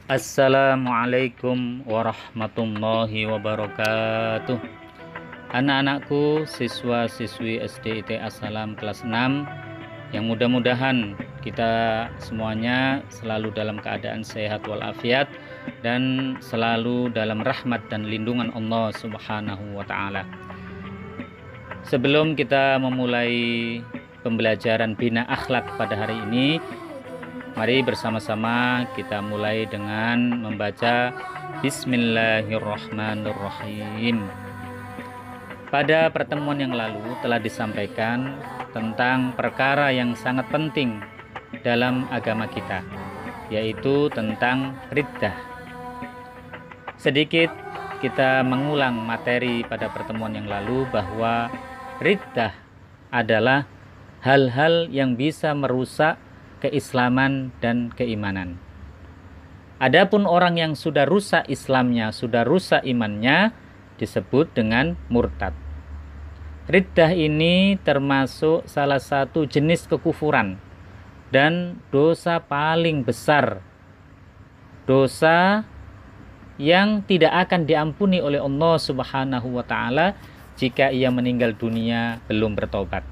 Assalamualaikum warahmatullahi wabarakatuh. Anak-anakku, siswa-siswi SD ITA Salam kelas 6, yang mudah-mudahan kita semuanya selalu dalam keadaan sehat walafiat dan selalu dalam rahmat dan lindungan Allah Subhanahu wa taala. Sebelum kita memulai pembelajaran bina akhlak pada hari ini, mari bersama-sama kita mulai dengan membaca Bismillahirrahmanirrahim. Pada pertemuan yang lalu telah disampaikan tentang perkara yang sangat penting dalam agama kita, yaitu tentang riddah. Sedikit kita mengulang materi pada pertemuan yang lalu bahwa riddah adalah hal-hal yang bisa merusak keislaman dan keimanan. Adapun orang yang sudah rusak Islamnya, sudah rusak imannya, disebut dengan murtad. Riddah ini termasuk salah satu jenis kekufuran dan dosa paling besar. Dosa yang tidak akan diampuni oleh Allah Subhanahu wa taala jika ia meninggal dunia belum bertobat.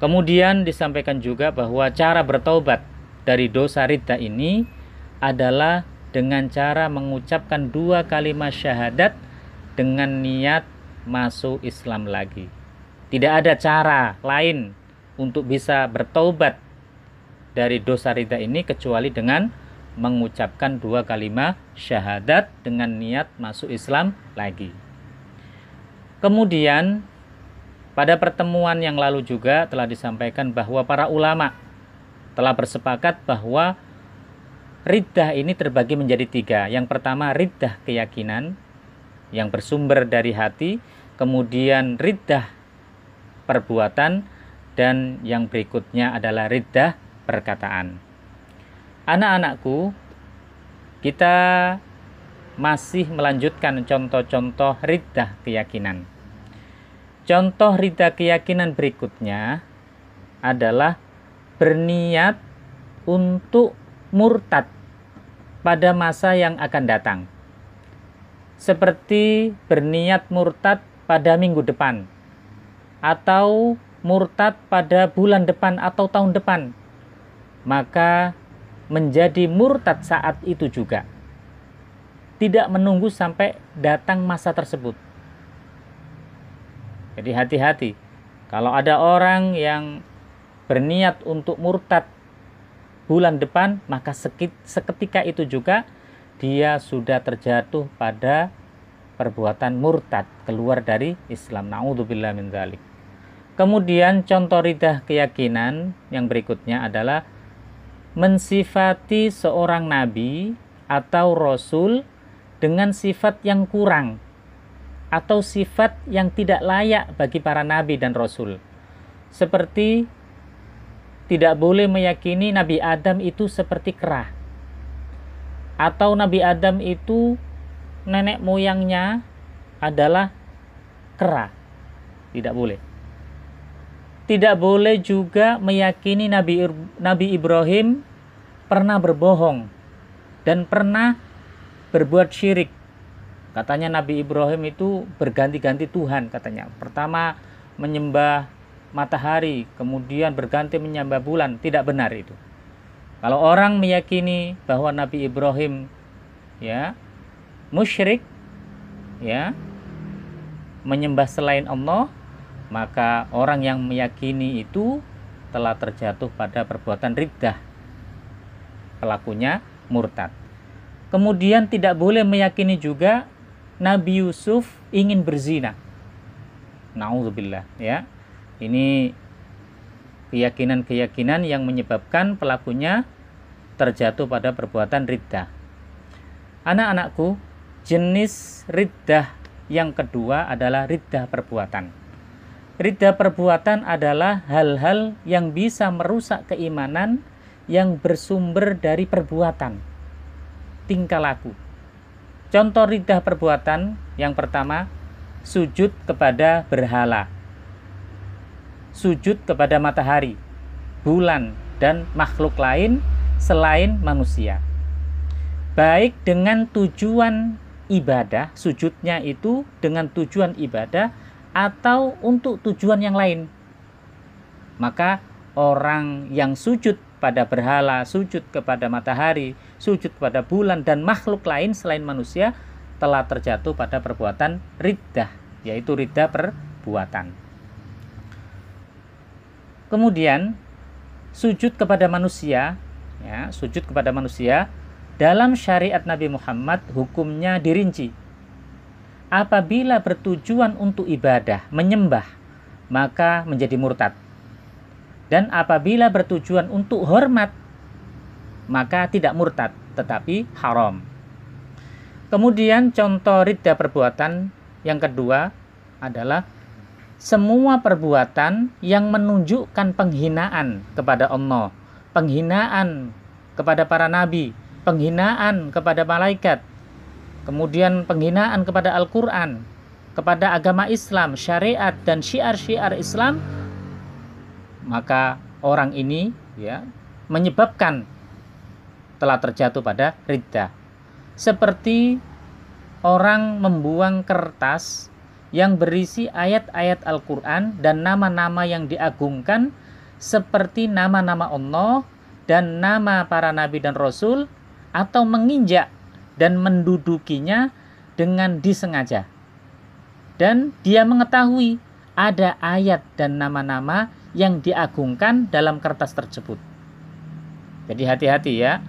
Kemudian disampaikan juga bahwa cara bertaubat dari dosa riddah ini adalah dengan cara mengucapkan 2 kalimat syahadat dengan niat masuk Islam lagi. Tidak ada cara lain untuk bisa bertaubat dari dosa riddah ini kecuali dengan mengucapkan 2 kalimat syahadat dengan niat masuk Islam lagi. Kemudian pada pertemuan yang lalu juga telah disampaikan bahwa para ulama telah bersepakat bahwa riddah ini terbagi menjadi 3. Yang pertama riddah keyakinan yang bersumber dari hati, kemudian riddah perbuatan, dan yang berikutnya adalah riddah perkataan. Anak-anakku, kita masih melanjutkan contoh-contoh riddah keyakinan. Contoh riddah keyakinan berikutnya adalah berniat untuk murtad pada masa yang akan datang. Seperti berniat murtad pada minggu depan, atau murtad pada bulan depan atau tahun depan. Maka menjadi murtad saat itu juga. Tidak menunggu sampai datang masa tersebut. Jadi hati-hati, kalau ada orang yang berniat untuk murtad bulan depan, maka seketika itu juga dia sudah terjatuh pada perbuatan murtad, keluar dari Islam. Na'udzubillah min dzalik. Kemudian contoh riddah keyakinan yang berikutnya adalah mensifati seorang nabi atau rasul dengan sifat yang kurang atau sifat yang tidak layak bagi para nabi dan rasul. Seperti tidak boleh meyakini Nabi Adam itu seperti kera, atau Nabi Adam itu nenek moyangnya adalah kera. Tidak boleh. Tidak boleh juga meyakini Nabi Ibrahim pernah berbohong dan pernah berbuat syirik. Katanya Nabi Ibrahim itu berganti-ganti Tuhan katanya. Pertama menyembah matahari, kemudian berganti menyembah bulan. Tidak benar itu. Kalau orang meyakini bahwa Nabi Ibrahim musyrik, menyembah selain Allah, maka orang yang meyakini itu telah terjatuh pada perbuatan riddah. Pelakunya murtad. Kemudian tidak boleh meyakini juga Nabi Yusuf ingin berzina. Na'udzubillah, Ini keyakinan-keyakinan yang menyebabkan pelakunya terjatuh pada perbuatan riddah. Anak-anakku, jenis riddah yang kedua adalah riddah perbuatan. Riddah perbuatan adalah hal-hal yang bisa merusak keimanan yang bersumber dari perbuatan, tingkah laku. Contoh riddah perbuatan yang pertama, sujud kepada berhala, sujud kepada matahari, bulan, dan makhluk lain selain manusia. baik dengan tujuan ibadah, sujudnya itu dengan tujuan ibadah atau untuk tujuan yang lain. Maka orang yang sujud pada berhala, sujud kepada matahari, sujud kepada bulan dan makhluk lain selain manusia telah terjatuh pada perbuatan riddah, yaitu riddah perbuatan. Kemudian sujud kepada manusia, ya, sujud kepada manusia dalam syariat Nabi Muhammad hukumnya dirinci. Apabila bertujuan untuk ibadah, menyembah, maka menjadi murtad. Dan apabila bertujuan untuk hormat, maka tidak murtad, tetapi haram. Kemudian contoh riddah perbuatan yang kedua adalah semua perbuatan yang menunjukkan penghinaan kepada Allah, penghinaan kepada para nabi, penghinaan kepada malaikat, kemudian penghinaan kepada Al-Quran, kepada agama Islam, syariat dan syiar-syiar Islam, maka orang ini ya menyebabkan telah terjatuh pada riddah. Seperti orang membuang kertas yang berisi ayat-ayat Al-Quran dan nama-nama yang diagungkan seperti nama-nama Allah dan nama para nabi dan rasul, atau menginjak dan mendudukinya dengan disengaja. Dan dia mengetahui ada ayat dan nama-nama yang diagungkan dalam kertas tersebut. Jadi hati-hati ya.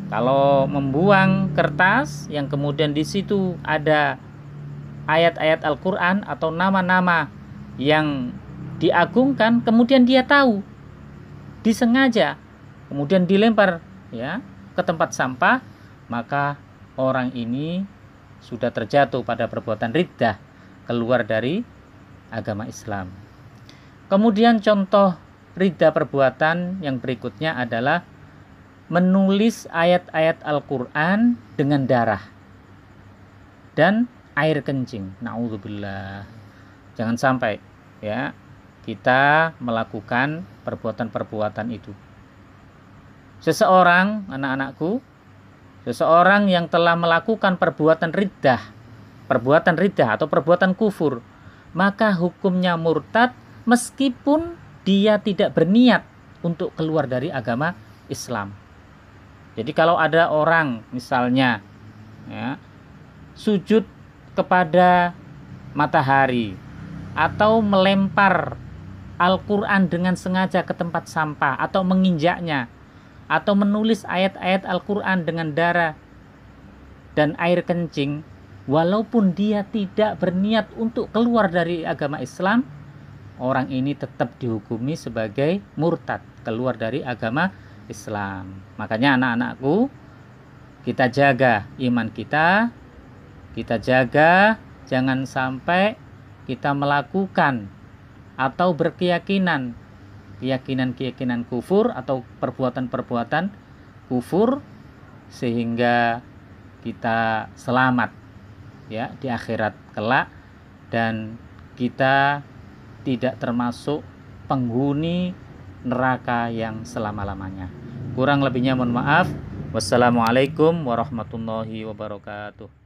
Kalau membuang kertas yang kemudian di situ ada ayat-ayat Al-Quran atau nama-nama yang diagungkan, kemudian dia tahu, disengaja, kemudian dilempar ya ke tempat sampah, maka orang ini sudah terjatuh pada perbuatan riddah, keluar dari agama Islam. Kemudian contoh riddah perbuatan yang berikutnya adalah menulis ayat-ayat Al-Quran dengan darah dan air kencing. Na'udzubillah. Jangan sampai ya kita melakukan perbuatan-perbuatan itu. Seseorang, anak-anakku, seseorang yang telah melakukan perbuatan riddah atau perbuatan kufur, maka hukumnya murtad meskipun dia tidak berniat untuk keluar dari agama Islam. Jadi kalau ada orang misalnya ya, sujud kepada matahari atau melempar Al-Quran dengan sengaja ke tempat sampah atau menginjaknya, atau menulis ayat-ayat Al-Quran dengan darah dan air kencing, walaupun dia tidak berniat untuk keluar dari agama Islam, orang ini tetap dihukumi sebagai murtad, keluar dari agama Islam. Makanya anak-anakku, kita jaga iman kita, kita jaga jangan sampai kita melakukan atau berkeyakinan keyakinan kufur atau perbuatan-perbuatan kufur sehingga kita selamat ya di akhirat kelak dan kita tidak termasuk penghuni neraka yang selama-lamanya. Kurang lebihnya mohon maaf. Wassalamualaikum warahmatullahi wabarakatuh.